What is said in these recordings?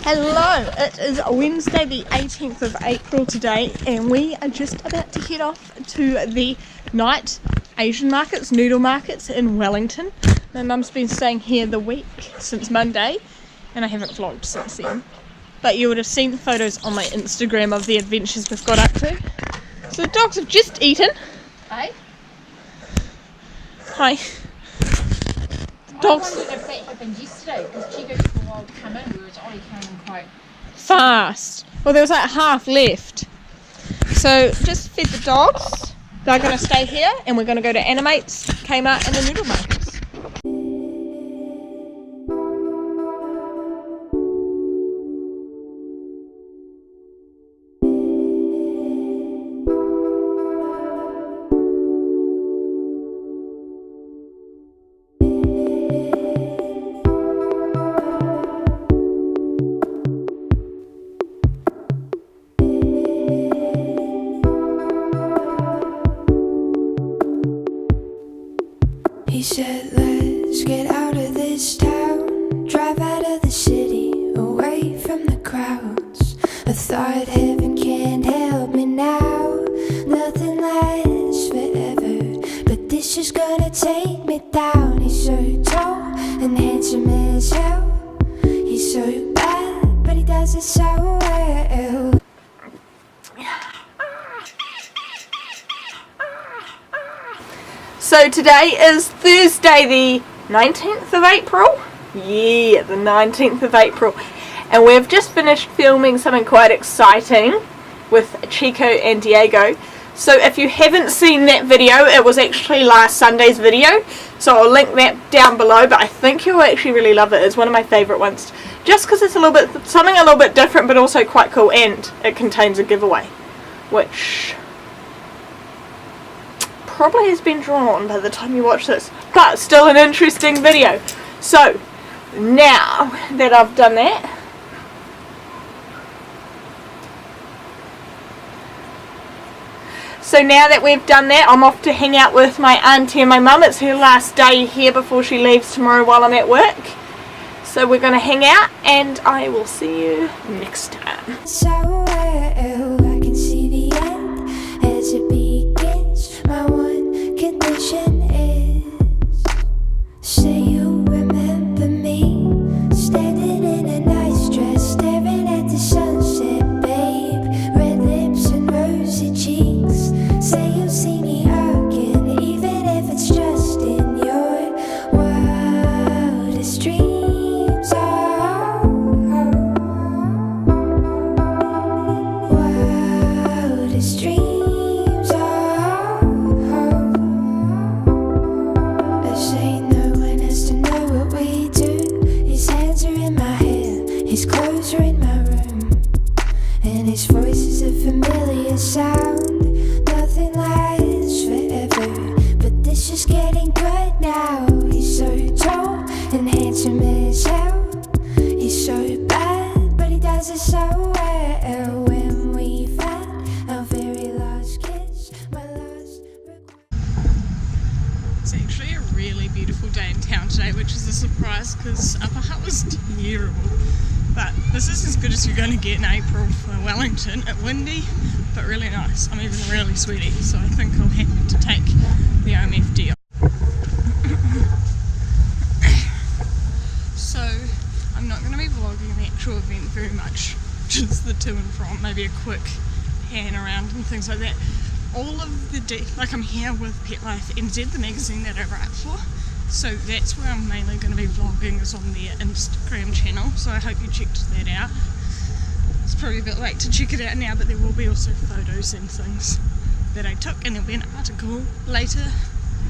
Hello, it is Wednesday the 18th of April today, and we are just about to head off to the night Asian markets, noodle markets in Wellington. My mum's been staying here the week since Monday, and I haven't vlogged since then. But you would have seen the photos on my Instagram of the adventures we've got up to. So the dogs have just eaten. Hey? Hi. Dogs. I wondered if that happened yesterday because Chico took a while to come in, whereas Ollie came in quite Fast. Well, there was like half left. So just fed the dogs. They're going to stay here, and we're going to go to Animates, Kmart, and the noodle markets. He said, let's get out of this town, drive out of the city, away from the crowds. I thought heaven can't help me now, nothing lasts forever, but this is gonna take me down. He's so tall and handsome as hell, he's so bad, but he does it so well. So today is Thursday the 19th of April. Yeah, the 19th of April. And we've just finished filming something quite exciting with Chico and Diego. So if you haven't seen that video, it was actually last Sunday's video. So I'll link that down below, but I think you'll actually really love it. It's one of my favourite ones. Just because it's something a little bit different, but also quite cool, and it contains a giveaway, which probably has been drawn by the time you watch this, but still an interesting video. So now that I've done that, I'm off to hang out with my auntie and my mum. It's her last day here before she leaves tomorrow while I'm at work. So we're going to hang out, and I will see you next time. So I can see the end as it begins. My one condition is, say you'll remember me, standing in a nice dress, staring at the sunset, babe. Red lips and rosy cheeks. Say you'll see me again, even if it's just in your wildest dreams. Wildest dreams. I say no one has to know what we do. His hands are in my hair, his clothes are in my room, and his voice is a familiar sound. Nothing lasts forever, but this is getting good now. He's so tall and handsome as hell, he's so bad, but he does it so well. When we found our very last kiss, my last It's actually a really beautiful day in town today, which is a surprise because Upper Hutt was terrible. But this is as good as you're going to get in April for Wellington. It's windy, but really nice. I'm even really sweaty, so I think I'll have to take the OMFD off. So I'm not going to be vlogging the actual event very much, just the to and from, maybe a quick pan around and things like that. All of the I'm here with Pet Life NZ, the magazine that I write for, so that's where I'm mainly going to be vlogging, is on their Instagram channel, so I hope you checked that out. It's probably a bit late to check it out now, but there will be also photos and things that I took, and there'll be an article later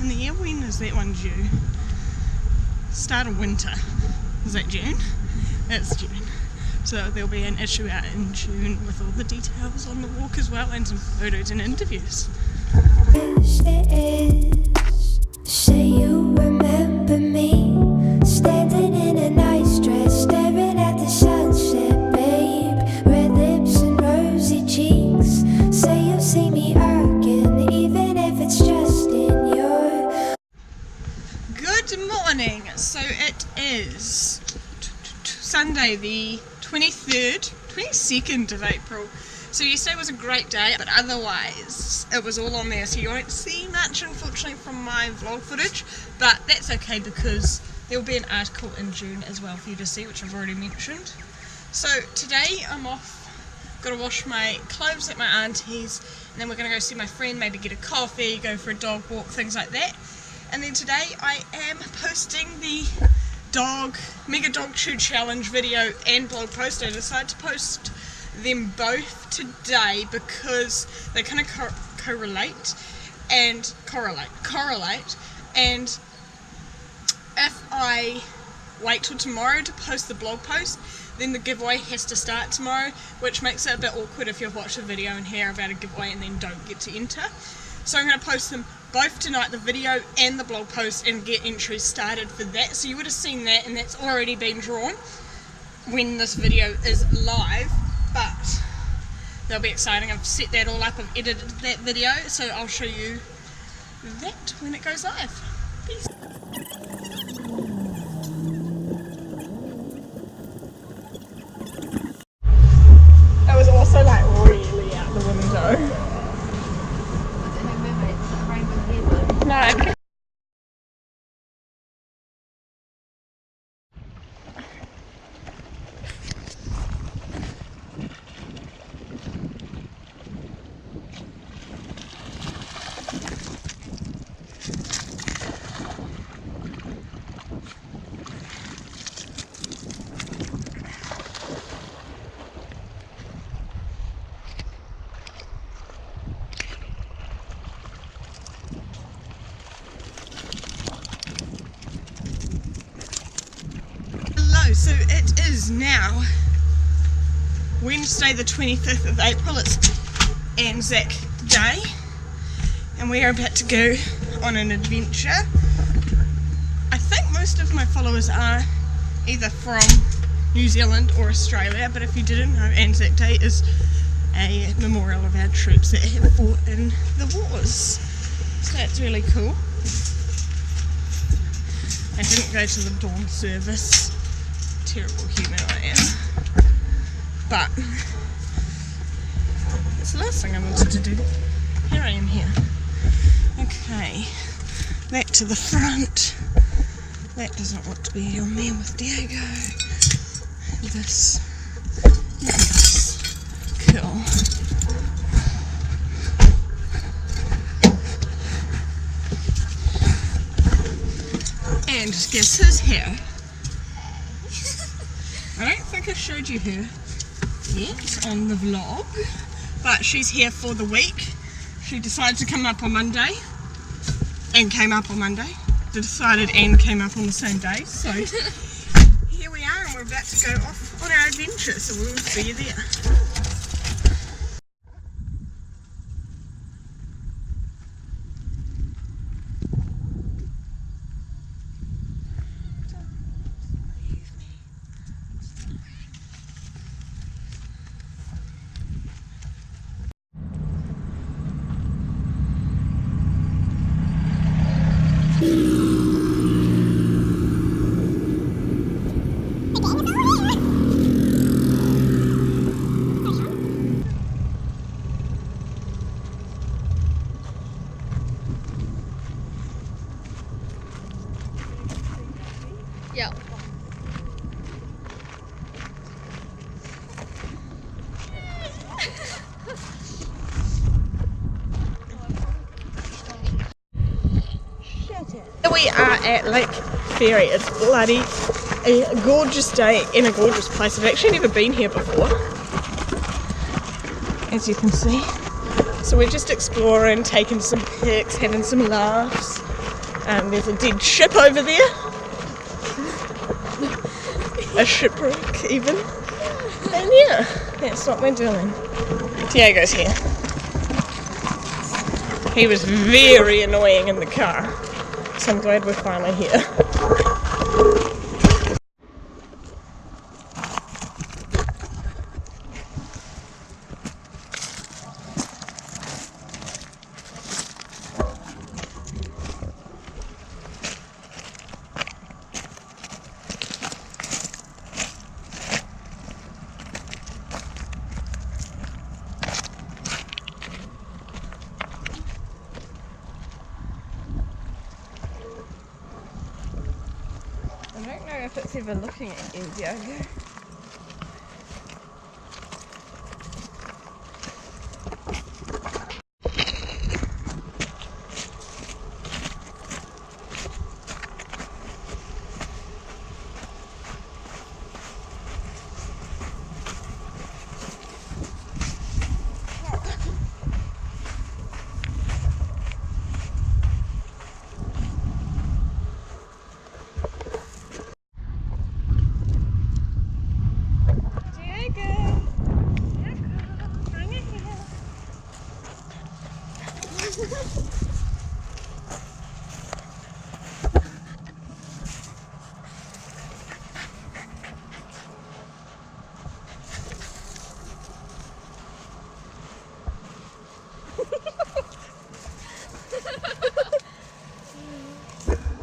in the year. When is that one due? Start of winter. Is that June? It's June. So there'll be an issue out in June with all the details on the walk as well, and some photos and interviews. say you remember me, standing in a nice dress, staring at the sunset, babe. Red lips and rosy cheeks. Say you'll see me again, even if it's just in your. Good morning. So it is Sunday the 22nd of April. So yesterday was a great day, but otherwise it was all on there, so you won't see much unfortunately from my vlog footage, but that's okay because there will be an article in June as well for you to see, which I've already mentioned. So today I'm off, got to wash my clothes at my auntie's, and then we're going to go see my friend, maybe get a coffee, go for a dog walk, things like that. And then today I am posting the Mega Dog Chew Challenge video and blog post. I decided to post them both today because they kind of correlate, and if I wait till tomorrow to post the blog post, then the giveaway has to start tomorrow, which makes it a bit awkward if you watch the video and hear about a giveaway and then don't get to enter. So I'm going to post them both tonight, the video and the blog post, and get entries started for that. So you would have seen that, and that's already been drawn when this video is live, but they'll be exciting. I've set that all up, I've edited that video, so I'll show you that when it goes live. Peace. It was also like really out the window. No, okay. So it is now Wednesday the 25th of April, it's Anzac Day, and we are about to go on an adventure. I think most of my followers are either from New Zealand or Australia, but if you didn't know, Anzac Day is a memorial of our troops that have fought in the wars, so that's really cool. I didn't go to the dawn service. Terrible human I am, but it's the last thing I wanted to do. Here I am here. Okay, that to the front. That doesn't want to be your man with Diego. This. Cool. And guess who's here? I don't think I showed you her yet on the vlog, but she's here for the week. She decided to come up on Monday, and came up on Monday. Decided and came up on the same day, so here we are, and we're about to go off on our adventure, so we'll see you there. Yeah. We are at Lake Ferry. It's bloody a gorgeous day in a gorgeous place. I've actually never been here before, as you can see. So we're just exploring, taking some pics, having some laughs. There's a dead ship over there. A shipwreck even. And yeah, that's what we're doing. Diego's here. He was very annoying in the car, so I'm glad we're finally here. if it's ever looking at Indiegogo.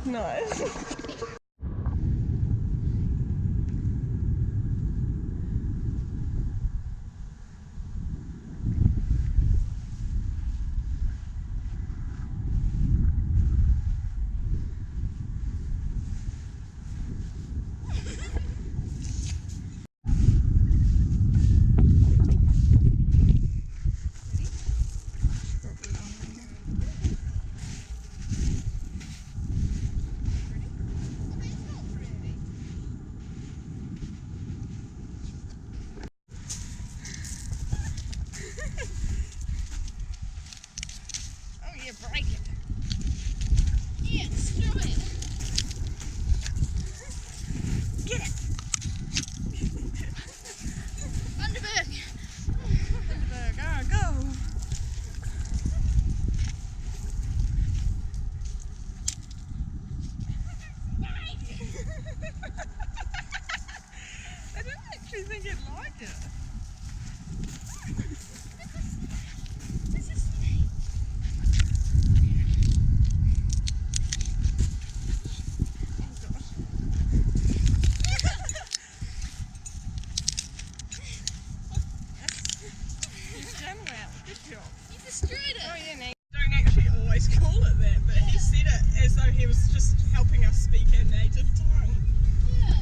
Nice. Break it. Yeah, destroy it. Get it. Thunderbird. Thunderbird, go. I didn't actually think it liked it. Don't actually always call it that, but he said it as though he was just helping us speak our native tongue. Yeah.